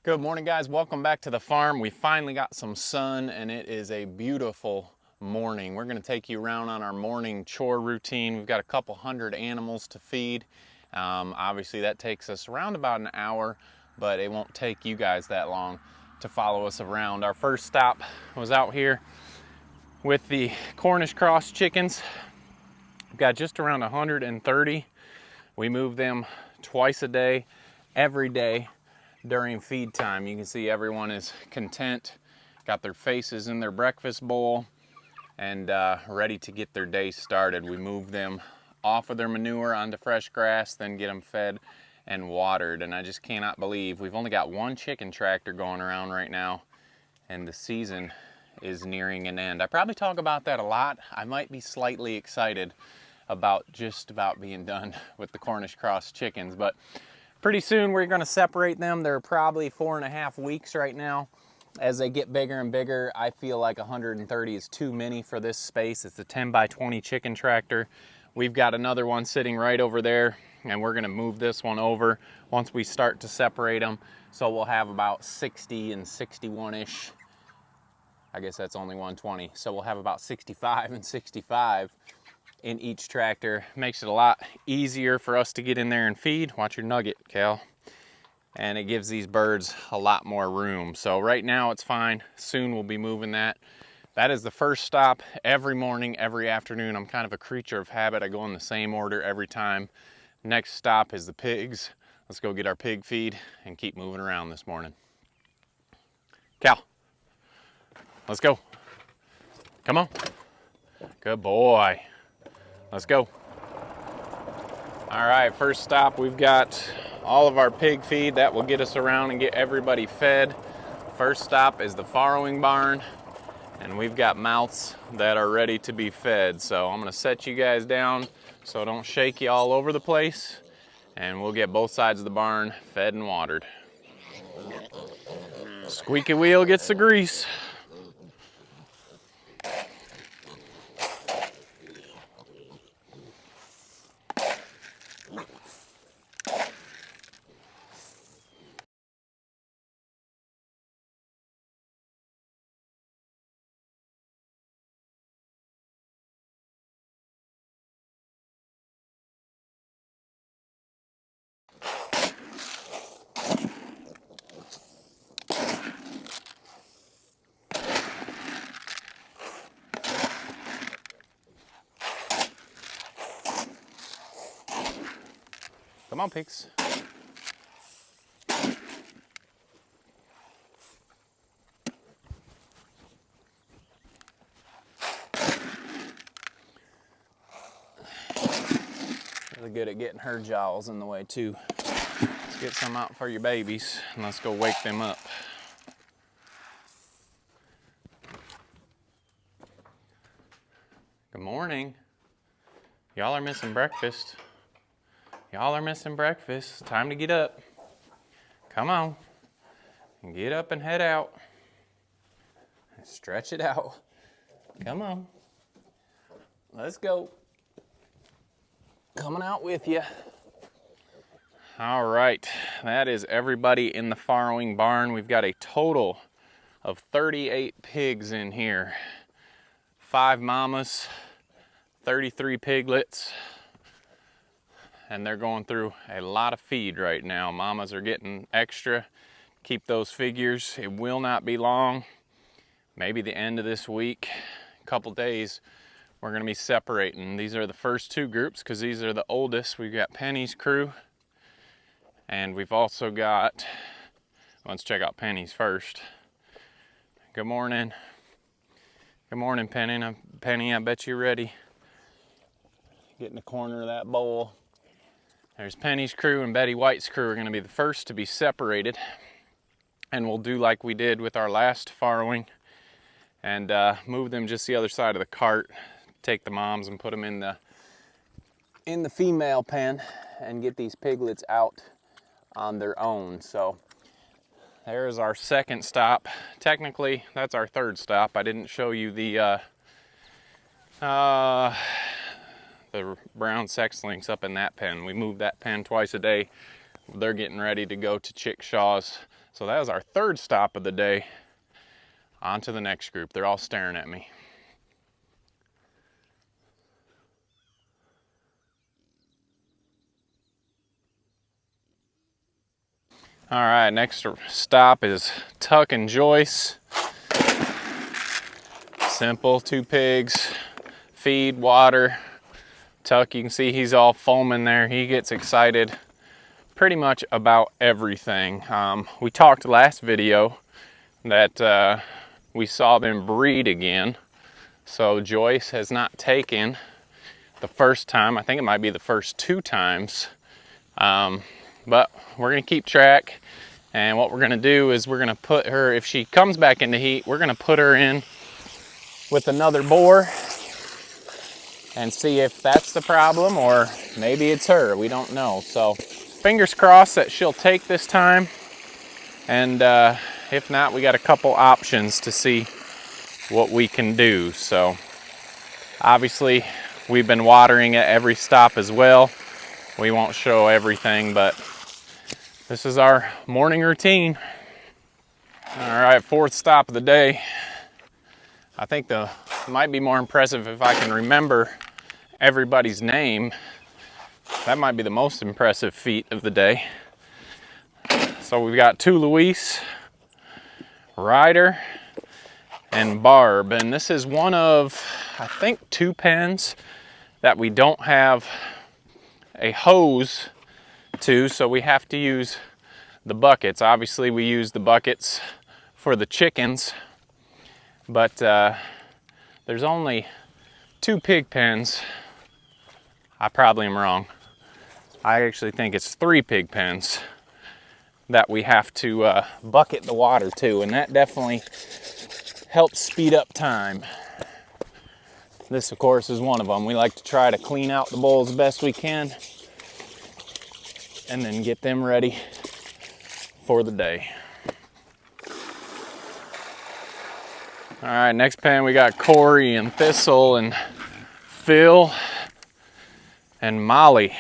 Good morning, guys. Welcome back to the farm. We finally got some sun and it is a beautiful morning. We're going to take you around on our morning chore routine. We've got a couple hundred animals to feed. Obviously that takes us around about an hour, but it won't take you guys that long to follow us around. Our first stop was out here with the Cornish Cross Chickens. We've got just around 130. We move them twice a day, every day. During feed time, you can see everyone is content, got their faces in their breakfast bowl, and ready to get their day started. We move them off of their manure onto fresh grass, then get them fed and watered. And I just cannot believe we've only got one chicken tractor going around right now, and the season is nearing an end. I probably talk about that a lot. I might be slightly excited about just about being done with the Cornish Cross Chickens, but pretty soon we're going to separate them. They're probably 4.5 weeks right now. As they get bigger and bigger, I feel like 130 is too many for this space. It's a 10 by 20 chicken tractor. We've got another one sitting right over there, and we're going to move this one over once we start to separate them. So we'll have about 60 and 61-ish. I guess that's only 120. So we'll have about 65 and 65 in each tractor. Makes it a lot easier for us to get in there and feed. Watch your nugget, Cal. And it gives these birds a lot more room. So right now it's fine. Soon we'll be moving that. That is the first stop every morning, every afternoon. I'm kind of a creature of habit. I go in the same order every time. Next stop is the pigs. Let's go get our pig feed and keep moving around this morning. Cal, let's go. Come on. Good boy. Let's go. All right, first stop, we've got all of our pig feed. That will get us around and get everybody fed. First stop is the farrowing barn, and we've got mouths that are ready to be fed. So I'm gonna set you guys down so I don't shake you all over the place, and we'll get both sides of the barn fed and watered. Squeaky wheel gets the grease. Come on, pigs. Really good at getting her jaws in the way too. Let's get some out for your babies and let's go wake them up. Good morning. Y'all are missing breakfast. Y'all are missing breakfast. Time to get up. Come on. Get up and head out. Stretch it out. Come on. Let's go. Coming out with you. All right, that is everybody in the farrowing barn. We've got a total of 38 pigs in here. 5 mamas, 33 piglets, and they're going through a lot of feed right now. Mamas are getting extra. Keep those figures. It will not be long. Maybe the end of this week, a couple days, we're gonna be separating. These are the first 2 groups because these are the oldest. We've got Penny's crew, and we've also got, let's check out Penny's first. Good morning. Good morning, Penny. Penny, I bet you're ready. Get in the corner of that bowl. There's Penny's crew, and Betty White's crew are gonna be the first to be separated. And we'll do like we did with our last farrowing and move them just the other side of the cart. Take the moms and put them in the female pen and get these piglets out on their own. So there's our second stop. Technically, that's our third stop. I didn't show you the brown sex links up in that pen. We move that pen twice a day. They're getting ready to go to chick shaws So that was our third stop of the day. On to the next group. They're all staring at me. All right, next stop is Tuck and Joyce. Simple, 2 pigs, feed, water. Tuck, you can see he's all foaming there. He gets excited pretty much about everything. We talked last video that we saw them breed again. So Joyce has not taken the first time. I think it might be the first 2 times. But we're gonna keep track, and what we're gonna do is we're gonna put her, if she comes back into heat, we're gonna put her in with another boar and see if that's the problem, or maybe it's her, we don't know. So fingers crossed that she'll take this time, and if not, we got a couple options to see what we can do. So obviously we've been watering at every stop as well. We won't show everything, but this is our morning routine. All right, 4th stop of the day. I think it might be more impressive if I can remember everybody's name. That might be the most impressive feat of the day. So we've got 2 Luis, Ryder, and Barb. And this is one of, I think, 2 pens that we don't have a hose to, so we have to use the buckets. Obviously we use the buckets for the chickens, but there's only 2 pig pens. I probably am wrong. I actually think it's 3 pig pens that we have to bucket the water to, and that definitely helps speed up time. This, of course, is one of them. We like to try to clean out the bowls the best we can and then get them ready for the day. All right, next pen we got Corey and Thistle and Phil and Molly.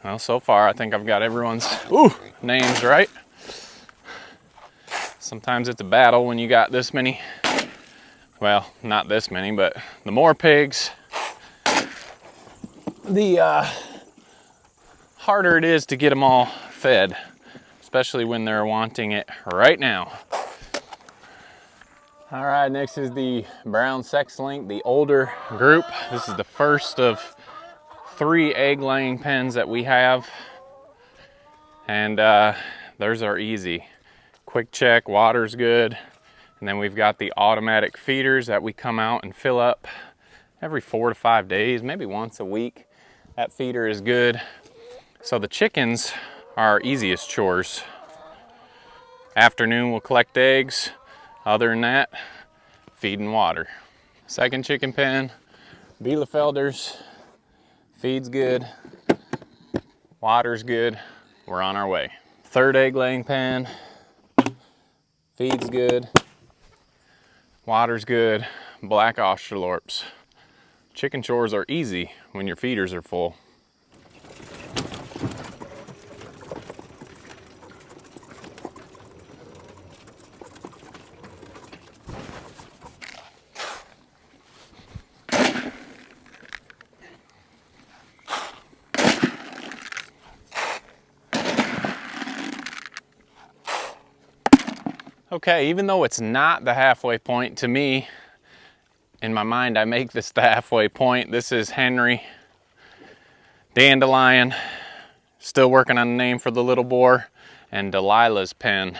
Well, so far I think I've got everyone's names right. Sometimes it's a battle when you got this many. Well, not this many, but the more pigs, the harder it is to get them all fed, especially when they're wanting it right now. All right, next is the brown sex link, the older group. This is the first of 3 egg laying pens that we have, and theirs are easy. Quick check, water's good, and then we've got the automatic feeders that we come out and fill up every 4 to 5 days, maybe once a week. That feeder is good. So the chickens are our easiest chores. Afternoon we'll collect eggs. Other than that, feed and water. Second chicken pen, Bielefelders. Feed's good, water's good, we're on our way. Third egg laying pen, feed's good, water's good, black Australorps. Chicken chores are easy when your feeders are full. Okay, even though it's not the halfway point, to me, in my mind, I make this the halfway point. This is Henry, Dandelion, still working on a name for the little boar, and Delilah's pen.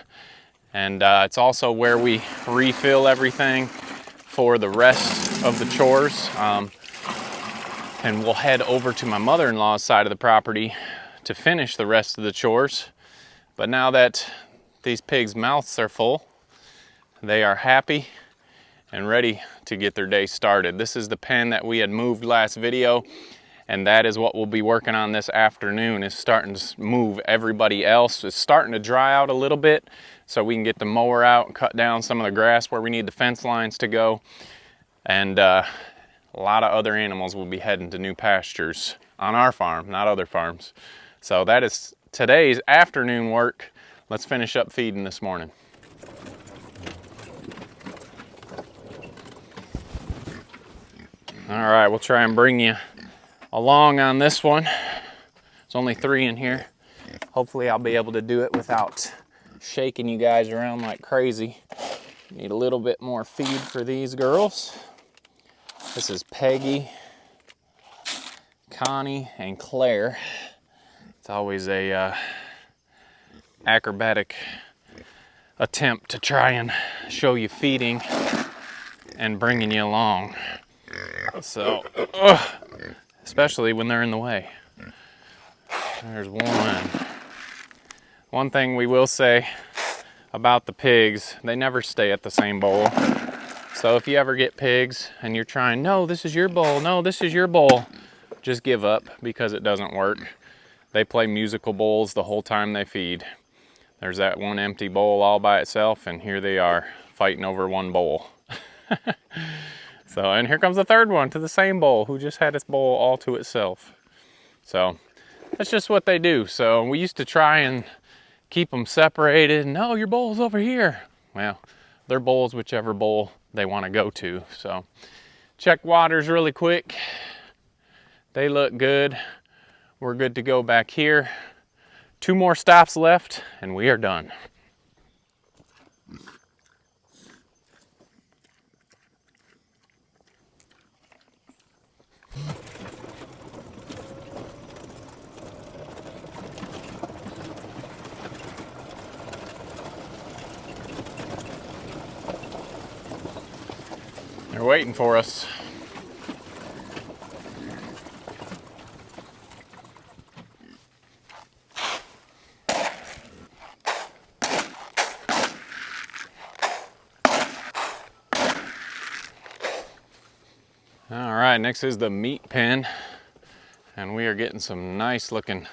And it's also where we refill everything for the rest of the chores. And we'll head over to my mother-in-law's side of the property to finish the rest of the chores. But now that these pigs' mouths are full, they are happy and ready to get their day started. This is the pen that we had moved last video, and that is what we'll be working on this afternoon, is starting to move everybody else. It's starting to dry out a little bit, so we can get the mower out and cut down some of the grass where we need the fence lines to go. And a lot of other animals will be heading to new pastures on our farm, not other farms. So that is today's afternoon work. let's finish up feeding this morning. All right, we'll try and bring you along on this one. There's only 3 in here. Hopefully I'll be able to do it without shaking you guys around like crazy. Need a little bit more feed for these girls. This is Peggy, Connie, and Claire. It's always a acrobatic attempt to try and show you feeding and bringing you along. So, especially when they're in the way. There's one. One thing we will say about the pigs, they never stay at the same bowl. So if you ever get pigs and you're trying, no, this is your bowl, no, this is your bowl, just give up because it doesn't work. They play musical bowls the whole time they feed. There's that one empty bowl all by itself, and here they are fighting over one bowl. So, and here comes the third one to the same bowl who just had its bowl all to itself. So that's just what they do. So we used to try and keep them separated. No, your bowl's over here. Well, their bowl's whichever bowl they want to go to. So check waters really quick. They look good. We're good to go back here. 2 more stops left and we are done. They're waiting for us. All right, next is the meat pen, and we are getting some nice looking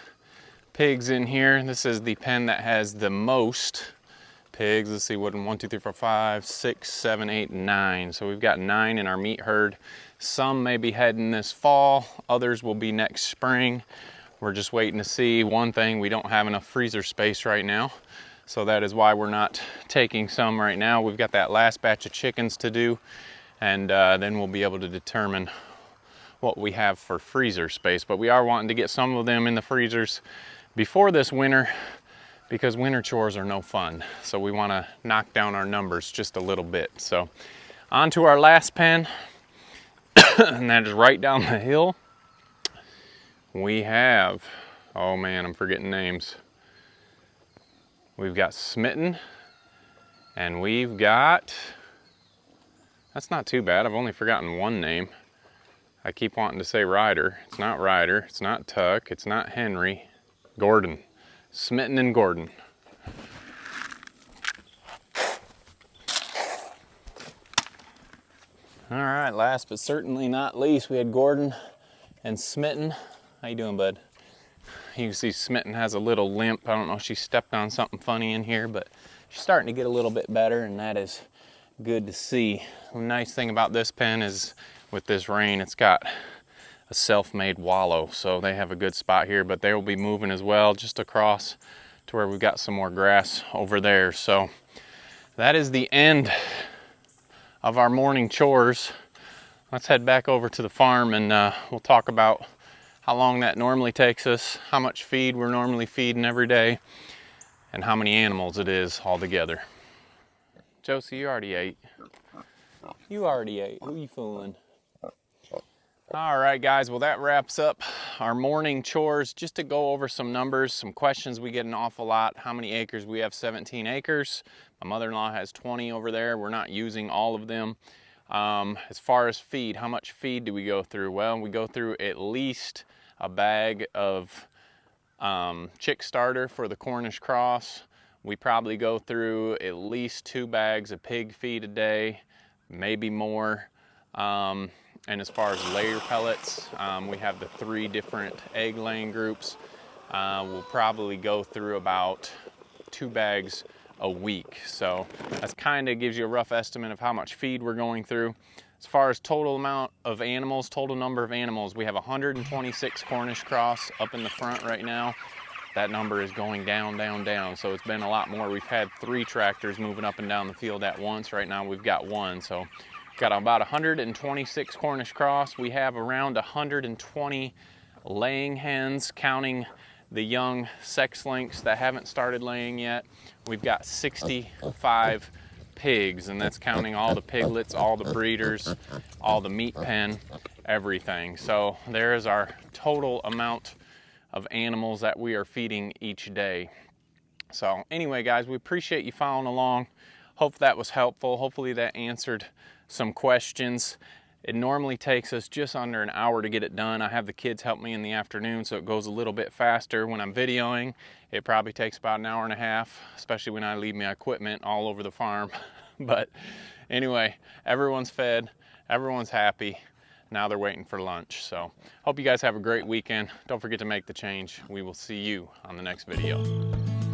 pigs in here. This is the pen that has the most pigs. Let's see, what, 1, 2, 3, 4, 5, 6, 7, 8, 9. So we've got 9 in our meat herd. Some may be heading this fall, others will be next spring. We're just waiting to see. One thing, we don't have enough freezer space right now, so that is why we're not taking some right now. We've got that last batch of chickens to do, and then we'll be able to determine what we have for freezer space. But we are wanting to get some of them in the freezers before this winter, because winter chores are no fun. So we want to knock down our numbers just a little bit. So on to our last pen, and that is right down the hill. We have, oh man, I'm forgetting names. We've got Smitten, and we've got, that's not too bad. I've only forgotten one name. I keep wanting to say Ryder. It's not Ryder, it's not Tuck, it's not Henry. Gordon. Smitten and Gordon. All right, last but certainly not least, we had Gordon and Smitten. How you doing, bud? You can see Smitten has a little limp. I don't know if she stepped on something funny in here, but she's starting to get a little bit better, and that is good to see. The nice thing about this pen is with this rain, it's got a self-made wallow, so they have a good spot here, but they will be moving as well just across to where we've got some more grass over there. So that is the end of our morning chores. Let's head back over to the farm, and we'll talk about how long that normally takes us, how much feed we're normally feeding every day, and how many animals it is altogether. Josie, you already ate. You already ate. Who you fooling? All right, guys, well, that wraps up our morning chores. Just to go over some numbers, some questions we get an awful lot. How many acres? We have 17 acres. My mother-in-law has 20 over there. We're not using all of them. As far as feed, how much feed do we go through? Well, we go through at least a bag of chick starter for the Cornish Cross. We probably go through at least 2 bags of pig feed a day, maybe more. And as far as layer pellets, we have the 3 different egg laying groups. We'll probably go through about 2 bags a week. So that's kind of gives you a rough estimate of how much feed we're going through. As far as total amount of animals, total number of animals, we have 126 Cornish Cross up in the front right now. that number is going down, down, down. So it's been a lot more. We've had 3 tractors moving up and down the field at once. Right now we've got 1. So got about 126 Cornish Cross. We have around 120 laying hens, counting the young sex links that haven't started laying yet. We've got 65 pigs, and that's counting all the piglets, all the breeders, all the meat pen, everything. So there is our total amount of animals that we are feeding each day. So anyway, guys, we appreciate you following along. Hope that was helpful. Hopefully that answered some questions. It normally takes us just under an hour to get it done. I have the kids help me in the afternoon, so it goes a little bit faster. When I'm videoing, it probably takes about an hour and a half, especially when I leave my equipment all over the farm. But anyway, everyone's fed, everyone's happy. Now they're waiting for lunch. So hope you guys have a great weekend. Don't forget to make the change. We will see you on the next video.